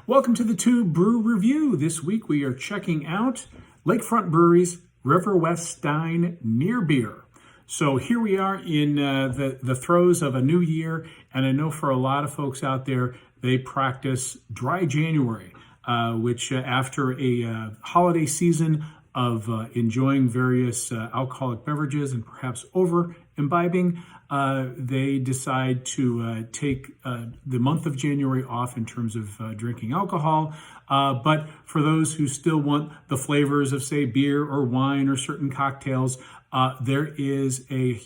Welcome to the TUE Brew Review. This week we are checking out Lakefront Brewery's River West Stein Near Beer. So here we are in the throes of a new year, and I know for a lot of folks out there, they practice dry January, which after a holiday season of enjoying various alcoholic beverages and perhaps over imbibing, they decide to take the month of January off in terms of drinking alcohol. But for those who still want the flavors of, say, beer or wine or certain cocktails, there is a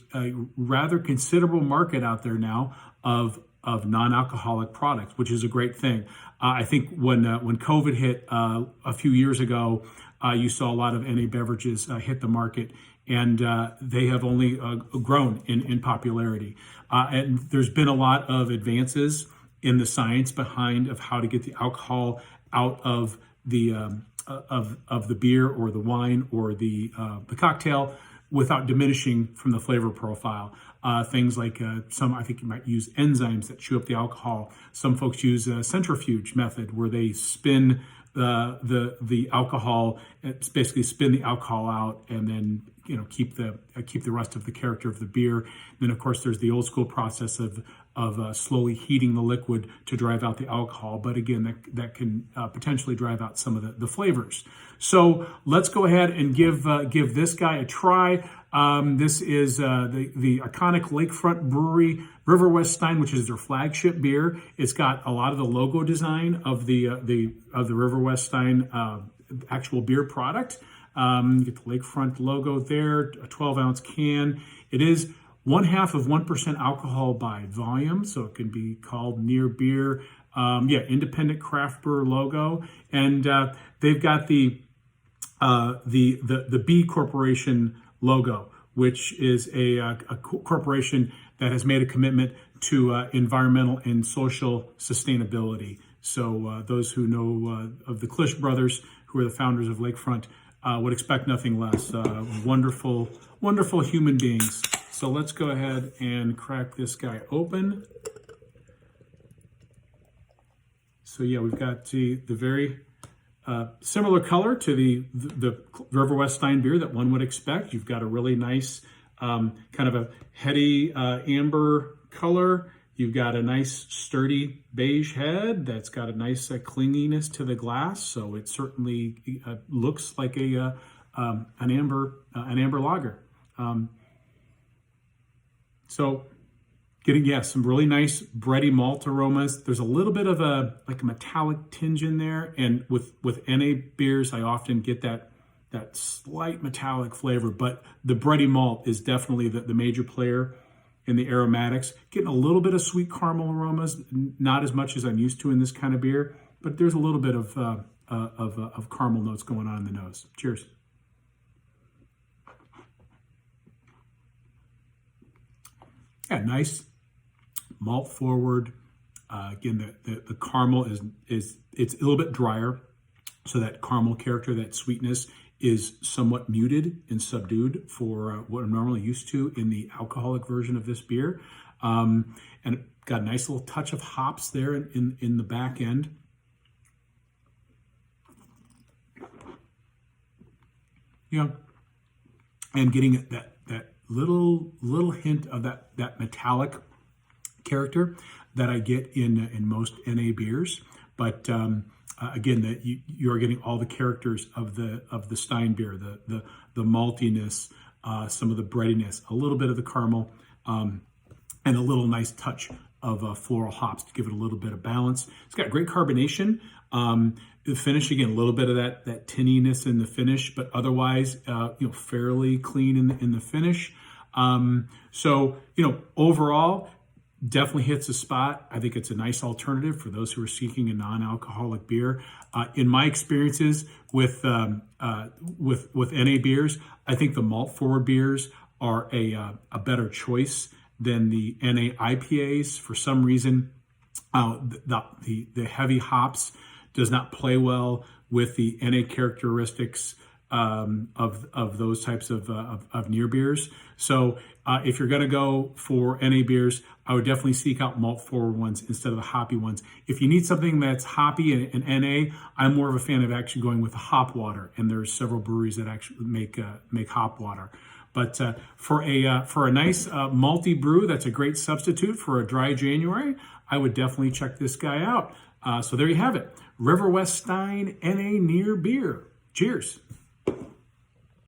rather considerable market out there now of non-alcoholic products, which is a great thing. I think when COVID hit a few years ago, you saw a lot of NA beverages hit the market, and they have only grown in popularity. And there's been a lot of advances in the science behind of how to get the alcohol out of the of the beer or the wine or the cocktail without diminishing from the flavor profile. Things like I think you might use enzymes that chew up the alcohol. Some folks use a centrifuge method where they spin the alcohol, it's basically spin the alcohol out and then keep the rest of the character of the beer. Then of course there's the old school process of slowly heating the liquid to drive out the alcohol, but again that can potentially drive out some of the flavors. So let's go ahead and give this guy a try. This is the iconic Lakefront Brewery River West Stein, which is their flagship beer. It's got a lot of the logo design of the River West Stein actual beer product. You get the Lakefront logo there, a 12-ounce can. It is 0.5% alcohol by volume, so it can be called near beer. Independent craft brewer logo, and they've got the B Corporation logo, which is a corporation that has made a commitment to environmental and social sustainability. So those who know of the Klisch brothers, who are the founders of Lakefront, would expect nothing less. Wonderful, wonderful human beings. So let's go ahead and crack this guy open. So yeah, we've got the very similar color to the River West Stein beer that one would expect. You've got a really nice kind of a heady amber color. You've got a nice sturdy beige head that's got a nice clinginess to the glass. So it certainly looks like an amber lager. So getting, some really nice bready malt aromas. There's a little bit of a metallic tinge in there. And with NA beers, I often get that slight metallic flavor, but the bready malt is definitely the major player in the aromatics. Getting a little bit of sweet caramel aromas, not as much as I'm used to in this kind of beer, but there's a little bit of caramel notes going on in the nose. Cheers. Yeah, nice malt forward. Again, the caramel is it's a little bit drier, so that caramel character, that sweetness, is somewhat muted and subdued for what I'm normally used to in the alcoholic version of this beer. And it got a nice little touch of hops there in the back end. And getting that little hint of that metallic character that I get in most NA beers, but again, that you are getting all the characters of the Stein beer, the maltiness, some of the breadiness, a little bit of the caramel, and a little nice touch of floral hops to give it a little bit of balance. It's got great carbonation. The finish, again, a little bit of that tinniness in the finish, but otherwise, fairly clean in the finish. So overall, definitely hits a spot. I think it's a nice alternative for those who are seeking a non-alcoholic beer. In my experiences with NA beers, I think the malt forward beers are a better choice than the NA IPAs. For some reason, the heavy hops does not play well with the NA characteristics of those types of near beers. So if you're going to go for NA beers, I would definitely seek out malt forward ones instead of the hoppy ones. If you need something that's hoppy and NA, I'm more of a fan of actually going with the hop water, and there's several breweries that actually make hop water. But for a nice malty brew, that's a great substitute for a dry January. I would definitely check this guy out. So there you have it, River West Stein NA Near Beer. Cheers.